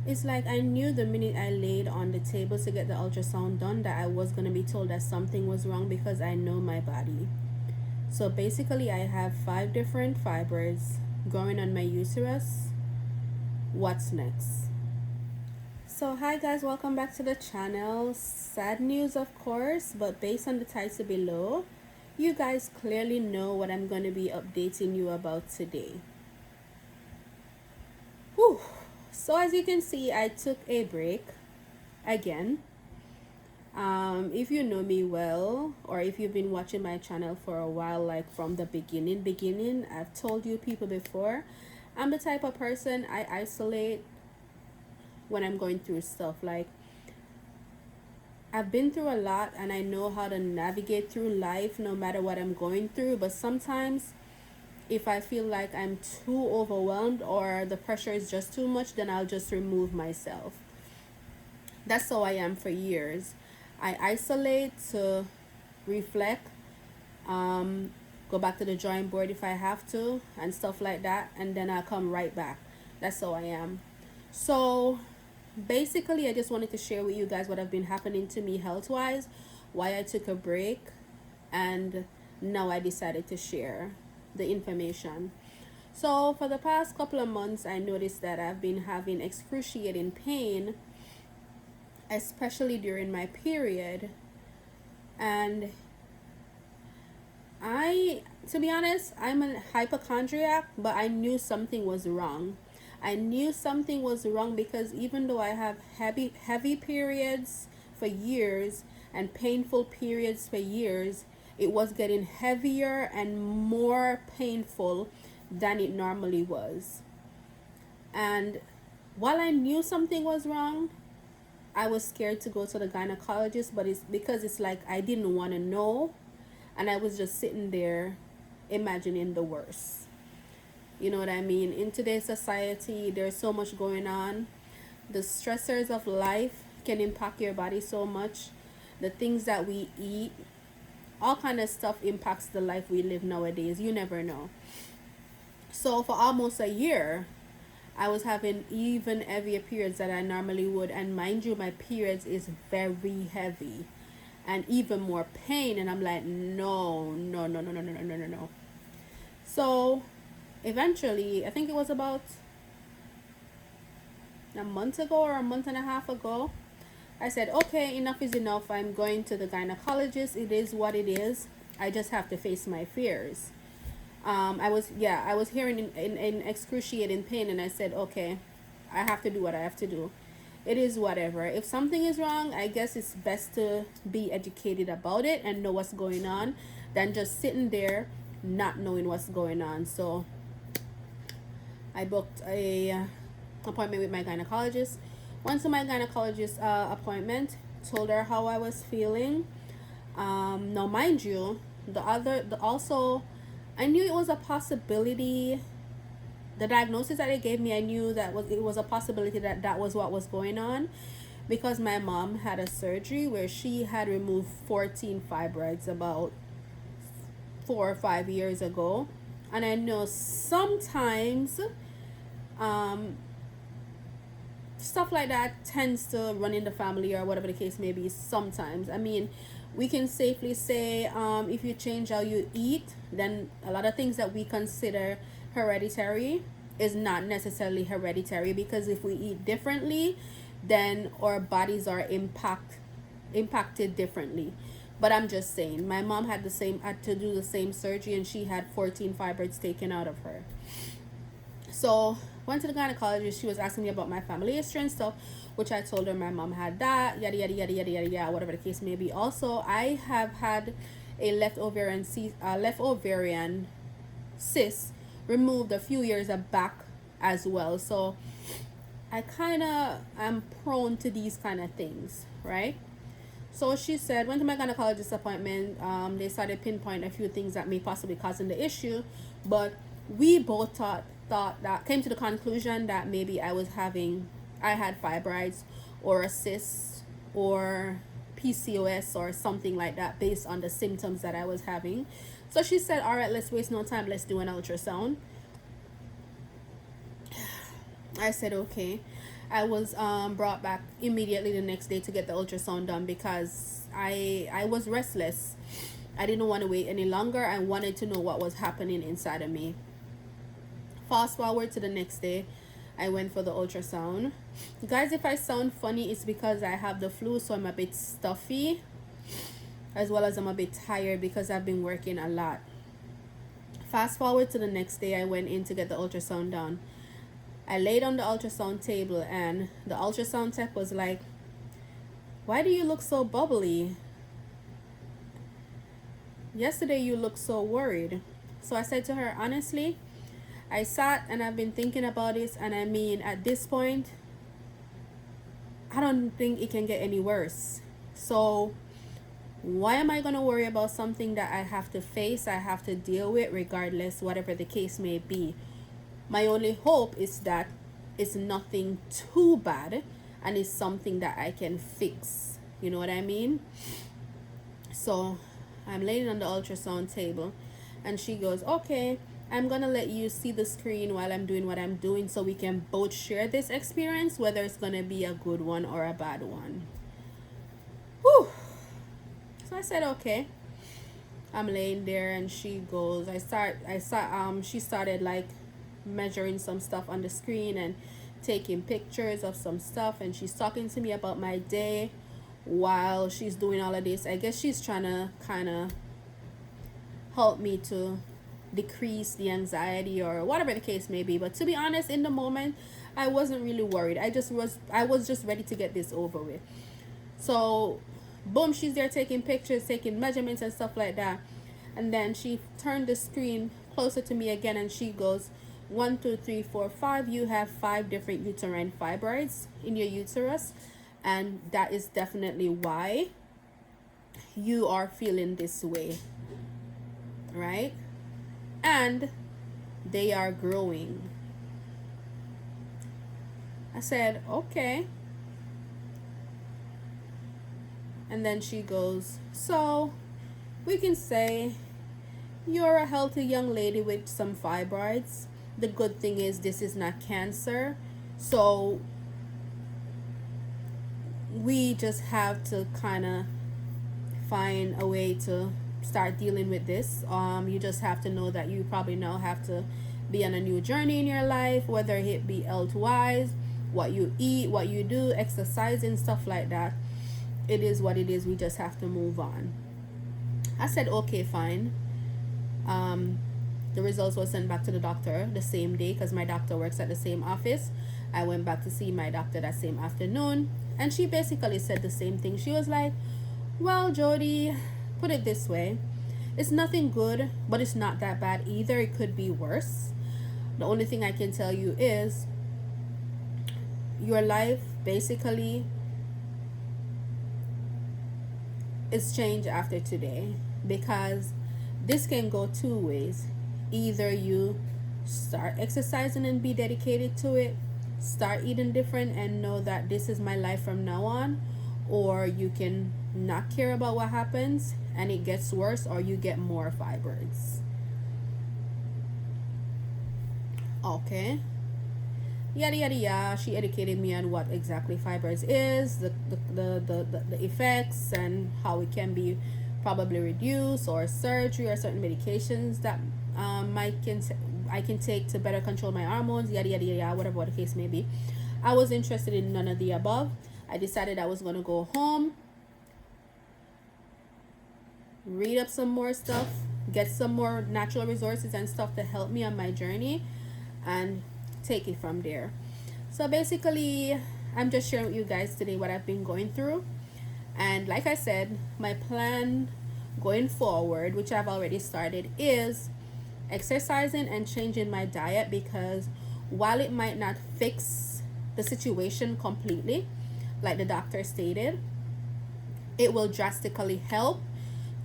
It's like I knew the minute I laid on the table to get the ultrasound done that I was going to be told that something was wrong because I know my body. So basically, I have 5 different fibroids growing on my uterus. What's next? So, hi guys, welcome back to the channel. Sad news, of course, but based on the title below, you guys clearly know what I'm going to be updating you about today. Whew. So, as you can see, I took a break again. If you know me well, or if you've been watching my channel for a while, like from the beginning, I've told you people before, I'm the type of person I isolate when I'm going through stuff. Like, I've been through a lot and I know how to navigate through life no matter what I'm going through, but sometimes if I feel like I'm too overwhelmed or the pressure is just too much, then I'll just remove myself. That's how I am for years. I isolate to reflect, go back to the drawing board if I have to, and stuff like that, and then I'll come right back. That's how I am. So basically, I just wanted to share with you guys what have been happening to me health wise, why I took a break, and now I decided to share the information. So for the past couple of months, I noticed that I've been having excruciating pain, especially during my period. And to be honest, I'm a hypochondriac, but I knew something was wrong. I knew something was wrong because even though I have heavy periods for years and painful periods for years, it was getting heavier and more painful than it normally was. And while I knew something was wrong, I was scared to go to the gynecologist, but it's because it's like I didn't want to know, and I was just sitting there imagining the worst. You know what I mean? In today's society, there's so much going on. The stressors of life can impact your body so much. The things that we eat, all kind of stuff impacts the life we live nowadays. You never know. So for almost a year, I was having even heavier periods than I normally would, and mind you, my periods is very heavy and even more pain, and I'm like, no, no, no, no, no, no, no, no, no, no. So eventually, I think it was about a month ago or a month and a half ago, I said, okay, enough is enough. I'm going to the gynecologist. It is what it is. I just have to face my fears. I was hearing in excruciating pain, and I said, okay, I have to do what I have to do. It is whatever. If something is wrong, I guess it's best to be educated about it and know what's going on than just sitting there not knowing what's going on. So I booked a appointment with my gynecologist. Went to my gynecologist appointment, told her how I was feeling. Now, mind you, also, I knew it was a possibility. The diagnosis that they gave me, I knew that it was a possibility that that was what was going on, because my mom had a surgery where she had removed 14 fibroids about 4 or 5 years ago, and I know sometimes stuff like that tends to run in the family or whatever the case may be. Sometimes, I mean, we can safely say, if you change how you eat, then a lot of things that we consider hereditary is not necessarily hereditary, because if we eat differently, then our bodies are impacted differently. But I'm just saying, my mom had to do the same surgery, and she had 14 fibroids taken out of her. So went to the gynecologist. She was asking me about my family history and stuff, which I told her my mom had that, yada yada yada yada yada yada, whatever the case may be. Also, I have had a left ovarian cyst removed a few years back as well. So I kind of am prone to these kind of things, right? So she said, went to my gynecologist appointment. They started pinpoint a few things that may possibly causing the issue, but we both thought that came to the conclusion that maybe I had fibroids or a cyst or PCOS or something like that based on the symptoms that I was having. So she said, all right, let's waste no time. Let's do an ultrasound. I said, okay. I was brought back immediately the next day to get the ultrasound done because I was restless. I didn't want to wait any longer. I wanted to know what was happening inside of me. Fast forward to the next day, I went for the ultrasound. Guys, if I sound funny, it's because I have the flu, so I'm a bit stuffy, as well as I'm a bit tired because I've been working a lot. Fast forward to the next day, I went in to get the ultrasound done. I laid on the ultrasound table, and the ultrasound tech was like, "Why do you look so bubbly? Yesterday you looked so worried." So I said to her, honestly, I sat and I've been thinking about this, and I mean, at this point, I don't think it can get any worse. So why am I going to worry about something that I have to face, I have to deal with, regardless, whatever the case may be? My only hope is that it's nothing too bad and it's something that I can fix. You know what I mean? So I'm laying on the ultrasound table, and she goes, "Okay, I'm gonna let you see the screen while I'm doing what I'm doing so we can both share this experience, whether it's gonna be a good one or a bad one." Whew. So I said, okay. I'm laying there, and she goes, she started like measuring some stuff on the screen and taking pictures of some stuff, and she's talking to me about my day while she's doing all of this. I guess she's trying to kind of help me to decrease the anxiety or whatever the case may be. But to be honest, in the moment, I wasn't really worried. I was just ready to get this over with. So boom, she's there taking pictures, taking measurements and stuff like that. And then she turned the screen closer to me again, and she goes, 1, 2, 3, 4, 5. You have 5 different uterine fibroids in your uterus, and that is definitely why you are feeling this way, right? And they are growing. I said, okay. And then she goes, so we can say you're a healthy young lady with some fibroids. The good thing is this is not cancer. So we just have to kind of find a way to start dealing with this. You just have to know that you probably now have to be on a new journey in your life, whether it be health wise, what you eat, what you do, exercising, stuff like that. It is what it is. We just have to move on. I said, okay, fine. The results were sent back to the doctor the same day because my doctor works at the same office. I went back to see my doctor that same afternoon, and she basically said the same thing. She was like, well, Jody, put it this way. It's nothing good, but it's not that bad either. It could be worse. The only thing I can tell you is your life basically is changed after today, because this can go 2 ways. Either you start exercising and be dedicated to it, start eating different and know that this is my life from now on, or you can not care about what happens and it gets worse, or you get more fibroids. Okay, yada yada yada. She educated me on what exactly fibroids is, the effects, and how it can be probably reduced, or surgery, or certain medications that I can take to better control my hormones, yada yada yada, whatever the case may be. I was interested in none of the above. I decided I was going to go home, read up some more stuff, get some more natural resources and stuff to help me on my journey, and take it from there. So basically, I'm just sharing with you guys today what I've been going through. And like I said, my plan going forward, which I've already started, is exercising and changing my diet, because while it might not fix the situation completely, like the doctor stated, it will drastically help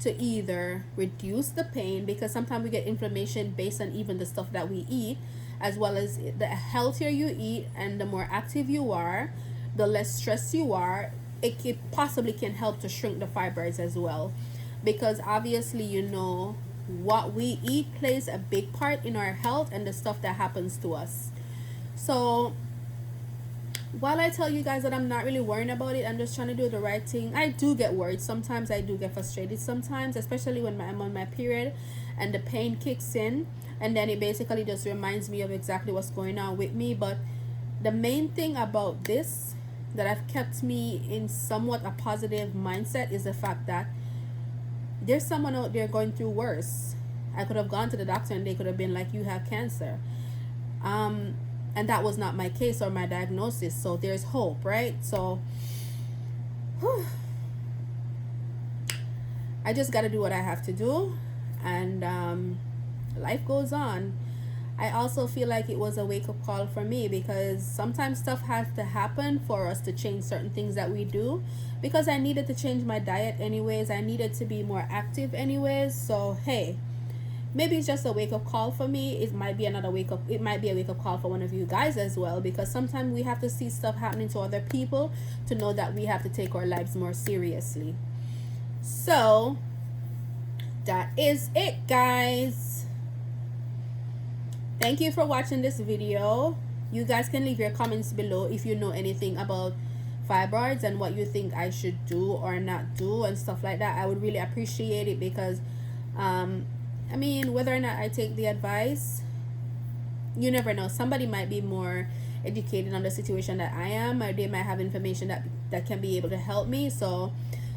to either reduce the pain, because sometimes we get inflammation based on even the stuff that we eat, as well as the healthier you eat and the more active you are, the less stressed you are, it possibly can help to shrink the fibroids as well, because obviously, you know, what we eat plays a big part in our health and the stuff that happens to us. So while I tell you guys that I'm not really worrying about it, I'm just trying to do the right thing. I do get worried sometimes. I do get frustrated sometimes, especially when I'm on my period and the pain kicks in, and then it basically just reminds me of exactly what's going on with me. But the main thing about this that have kept me in somewhat a positive mindset is the fact that there's someone out there going through worse. I could have gone to the doctor and they could have been like, you have cancer. um and that was not my case or my diagnosis, so there's hope, right? So whew, I just got to do what I have to do, and life goes on. I also feel like it was a wake up call for me, because sometimes stuff has to happen for us to change certain things that we do, because I needed to change my diet anyways. I needed to be more active anyways. So hey, maybe it's just a wake up call for me. It might be another wake up, it might be a wake up call for one of you guys as well, because sometimes we have to see stuff happening to other people to know that we have to take our lives more seriously. So that is it, guys. Thank you for watching this video. You guys can leave your comments below if you know anything about fibroids and what you think I should do or not do and stuff like that. I would really appreciate it, because I mean, whether or not I take the advice, you never know. Somebody might be more educated on the situation that I am, or they might have information that can be able to help me. So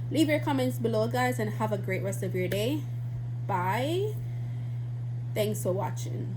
leave your comments below, guys, and have a great rest of your day. Bye. Thanks for watching.